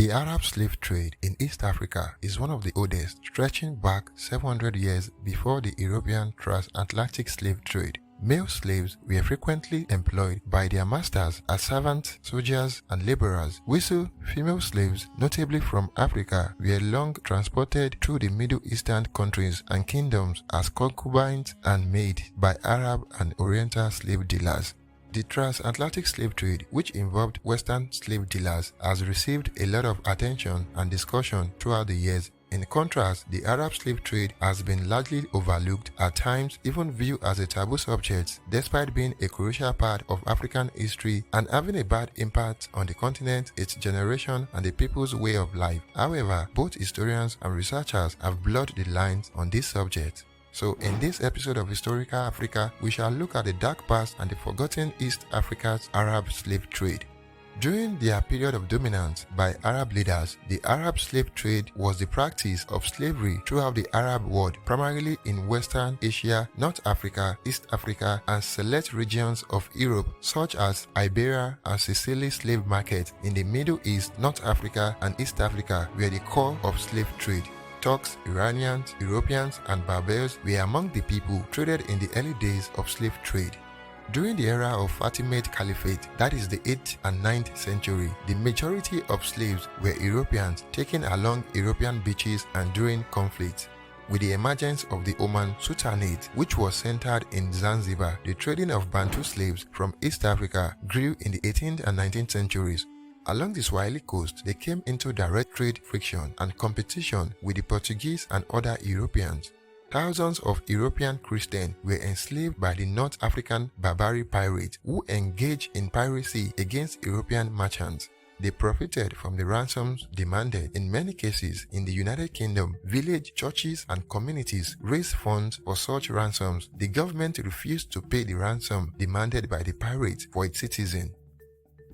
The Arab slave trade in East Africa is one of the oldest, stretching back 700 years before the European transatlantic slave trade. Male slaves were frequently employed by their masters as servants, soldiers, and laborers, while female slaves, notably from Africa, were long transported through the Middle Eastern countries and kingdoms as concubines and maids by Arab and Oriental slave dealers. The transatlantic slave trade, which involved Western slave dealers, has received a lot of attention and discussion throughout the years. In contrast, the Arab slave trade has been largely overlooked, at times even viewed as a taboo subject, despite being a crucial part of African history and having a bad impact on the continent, its generation, and the people's way of life. However, both historians and researchers have blurred the lines on this subject. So in this episode of Historical Africa, we shall look at the dark past and the forgotten East Africa's Arab slave trade. During their period of dominance by Arab leaders, the Arab slave trade was the practice of slavery throughout the Arab world, primarily in Western Asia, North Africa, East Africa, and select regions of Europe such as Iberia and Sicily. Slave markets in the Middle East, North Africa, and East Africa were the core of slave trade. Turks, Iranians, Europeans, and Berbers were among the people traded in the early days of slave trade. During the era of Fatimid Caliphate, that is the 8th and 9th century, the majority of slaves were Europeans taken along European beaches and during conflicts. With the emergence of the Oman Sultanate, which was centered in Zanzibar, the trading of Bantu slaves from East Africa grew in the 18th and 19th centuries. Along the Swahili coast, they came into direct trade friction and competition with the Portuguese and other Europeans. Thousands of European Christians were enslaved by the North African Barbary pirates who engaged in piracy against European merchants. They profited from the ransoms demanded. In many cases, in the United Kingdom, village churches and communities raised funds for such ransoms. The government refused to pay the ransom demanded by the pirates for its citizens.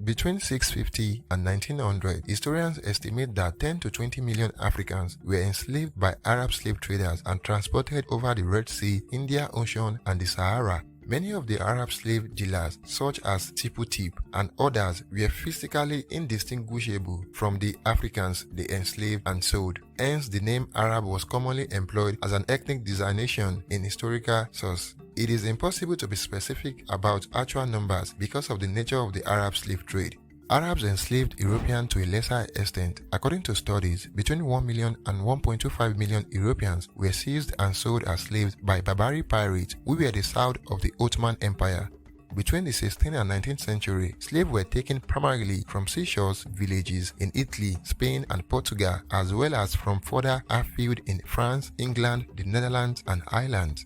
Between 650 and 1900, historians estimate that 10 to 20 million Africans were enslaved by Arab slave traders and transported over the Red Sea, Indian Ocean, and the Sahara. Many of the Arab slave dealers, such as Tipu Tip and others, were physically indistinguishable from the Africans they enslaved and sold. Hence, the name Arab was commonly employed as an ethnic designation in historical sources. It is impossible to be specific about actual numbers because of the nature of the Arab slave trade. Arabs enslaved Europeans to a lesser extent. According to studies, between 1 million and 1.25 million Europeans were seized and sold as slaves by Barbary pirates who were the south of the Ottoman Empire. Between the 16th and 19th century, slaves were taken primarily from seashore villages in Italy, Spain, and Portugal, as well as from further afield in France, England, the Netherlands, and Ireland.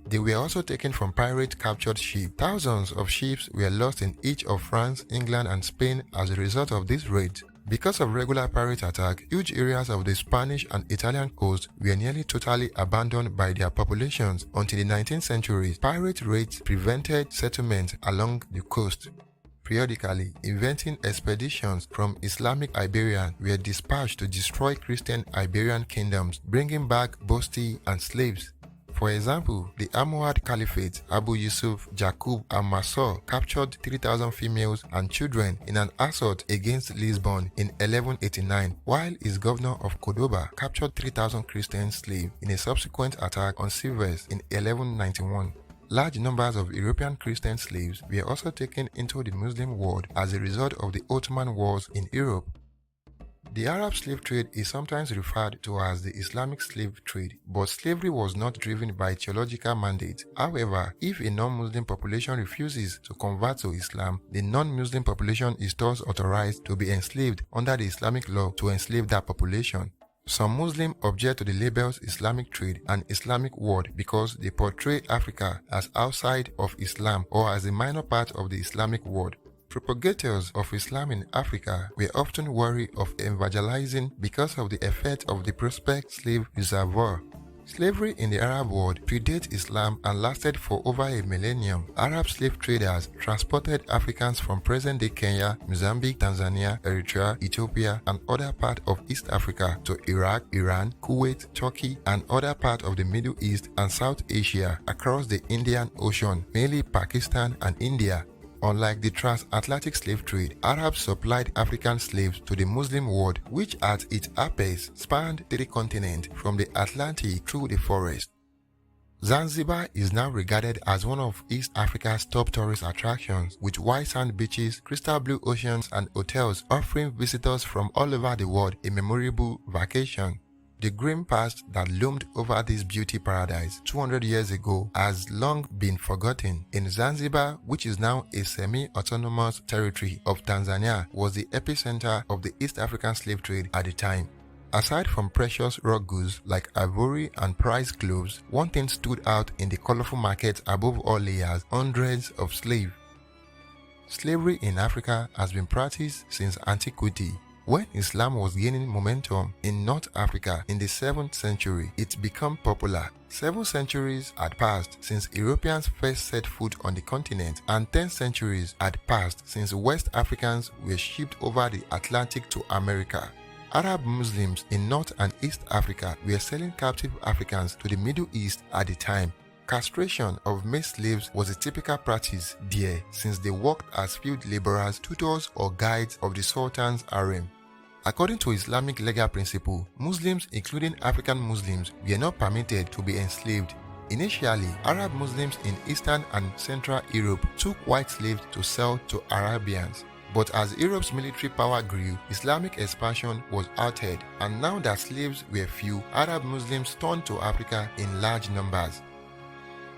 They were also taken from pirate-captured ships. Thousands of ships were lost in each of France, England, and Spain as a result of these raids. Because of regular pirate attacks, huge areas of the Spanish and Italian coast were nearly totally abandoned by their populations. Until the 19th century, pirate raids prevented settlement along the coast. Periodically, inventing expeditions from Islamic Iberia were dispatched to destroy Christian Iberian kingdoms, bringing back booty and slaves. For example, the Almohad Caliphate, Abu Yusuf Jakub al-Mansur captured 3,000 females and children in an assault against Lisbon in 1189, while his governor of Cordoba captured 3,000 Christian slaves in a subsequent attack on Silves in 1191. Large numbers of European Christian slaves were also taken into the Muslim world as a result of the Ottoman wars in Europe. The Arab slave trade is sometimes referred to as the Islamic slave trade, but slavery was not driven by theological mandate. However, if a non-Muslim population refuses to convert to Islam, the non-Muslim population is thus authorized to be enslaved under the Islamic law to enslave that population. Some Muslims object to the labels Islamic trade and Islamic world because they portray Africa as outside of Islam or as a minor part of the Islamic world. Propagators of Islam in Africa were often wary of evangelizing because of the effect of the prospect slave reservoir. Slavery in the Arab world predates Islam and lasted for over a millennium. Arab slave traders transported Africans from present-day Kenya, Mozambique, Tanzania, Eritrea, Ethiopia, and other parts of East Africa to Iraq, Iran, Kuwait, Turkey, and other parts of the Middle East and South Asia across the Indian Ocean, mainly Pakistan and India. Unlike the transatlantic slave trade, Arabs supplied African slaves to the Muslim world, which at its apex spanned 3 continents from the Atlantic through the forest. Zanzibar is now regarded as one of East Africa's top tourist attractions, with white sand beaches, crystal blue oceans, and hotels offering visitors from all over the world a memorable vacation. The grim past that loomed over this beauty paradise 200 years ago has long been forgotten. In Zanzibar, which is now a semi-autonomous territory of Tanzania, was the epicenter of the East African slave trade at the time. Aside from precious raw goods like ivory and prized cloves, one thing stood out in the colorful markets above all layers: hundreds of slaves. Slavery in Africa has been practiced since antiquity. When Islam was gaining momentum in North Africa in the 7th century, it became popular. 7 centuries had passed since Europeans first set foot on the continent, and 10 centuries had passed since West Africans were shipped over the Atlantic to America. Arab Muslims in North and East Africa were selling captive Africans to the Middle East at the time. Castration of male slaves was a typical practice there, since they worked as field laborers, tutors, or guides of the Sultan's harem. According to Islamic legal principle, Muslims, including African Muslims, were not permitted to be enslaved. Initially, Arab Muslims in Eastern and Central Europe took white slaves to sell to Arabians. But as Europe's military power grew, Islamic expansion was halted, and now that slaves were few, Arab Muslims turned to Africa in large numbers.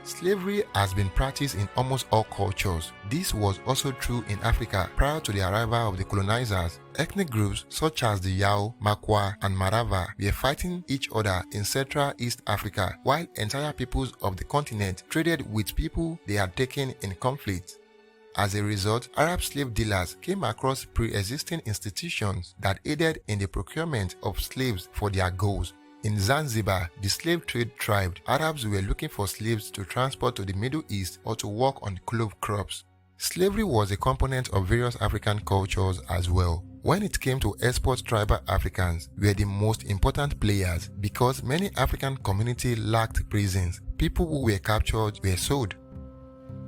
Slavery has been practiced in almost all cultures. This was also true in Africa prior to the arrival of the colonizers. Ethnic groups such as the Yao, Makwa, and Marava were fighting each other in Central East Africa, while entire peoples of the continent traded with people they had taken in conflict. As a result, Arab slave dealers came across pre-existing institutions that aided in the procurement of slaves for their goals. In Zanzibar, the slave trade thrived. Arabs were looking for slaves to transport to the Middle East or to work on clove crops. Slavery was a component of various African cultures as well. When it came to export, tribal Africans were the most important players because many African communities lacked prisons. People who were captured were sold.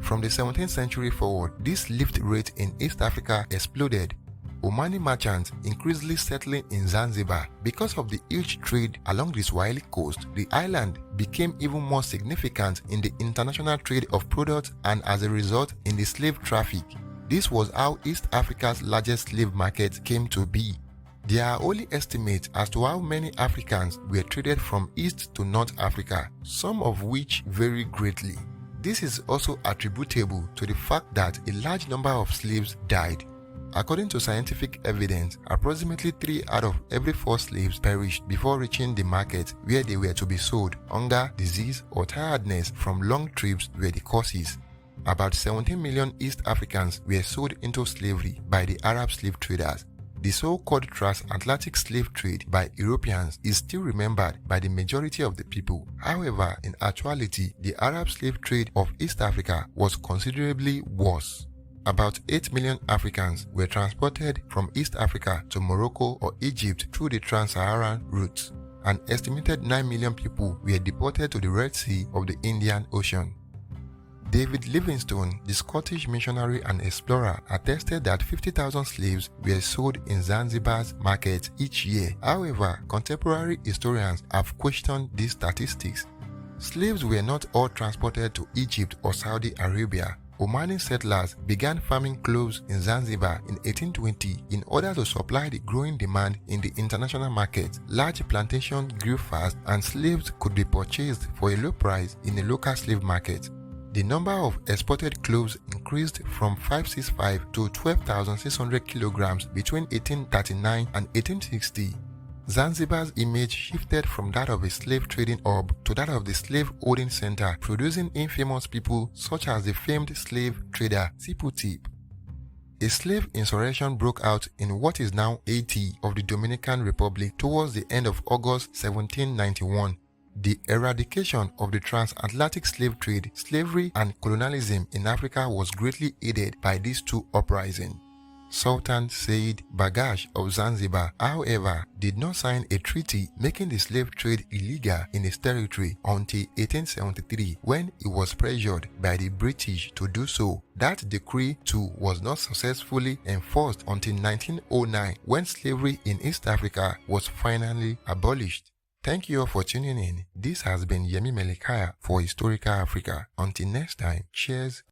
From the 17th century forward, this slave rate in East Africa exploded. Omani merchants increasingly settling in Zanzibar. Because of the huge trade along the Swahili coast, the island became even more significant in the international trade of products and as a result in the slave traffic. This was how East Africa's largest slave market came to be. There are only estimates as to how many Africans were traded from East to North Africa, some of which vary greatly. This is also attributable to the fact that a large number of slaves died. According to scientific evidence, approximately 3 out of every 4 slaves perished before reaching the market where they were to be sold. Hunger, disease, or tiredness from long trips were the causes. About 17 million East Africans were sold into slavery by the Arab slave traders. The so-called transatlantic slave trade by Europeans is still remembered by the majority of the people. However, in actuality, the Arab slave trade of East Africa was considerably worse. About 8 million Africans were transported from East Africa to Morocco or Egypt through the trans-Saharan route. An estimated 9 million people were deported to the Red Sea of the Indian Ocean. David Livingstone, the Scottish missionary and explorer, attested that 50,000 slaves were sold in Zanzibar's market each year. However, contemporary historians have questioned these statistics. Slaves were not all transported to Egypt or Saudi Arabia. Omani settlers began farming cloves in Zanzibar in 1820 in order to supply the growing demand in the international market. Large plantations grew fast and slaves could be purchased for a low price in a local slave market. The number of exported cloves increased from 565 to 12,600 kilograms between 1839 and 1860. Zanzibar's image shifted from that of a slave trading hub to that of the slave holding center, producing infamous people such as the famed slave trader Tipu Tip. A slave insurrection broke out in what is now Haiti of the Dominican Republic towards the end of August 1791. The eradication of the transatlantic slave trade, slavery, and colonialism in Africa was greatly aided by these two uprisings. Sultan Said Bagash of Zanzibar, however, did not sign a treaty making the slave trade illegal in his territory until 1873, when he was pressured by the British to do so. That decree too was not successfully enforced until 1909, when slavery in East Africa was finally abolished. Thank you all for tuning in. This has been Yemi Melekaya for Historical Africa. Until next time, cheers.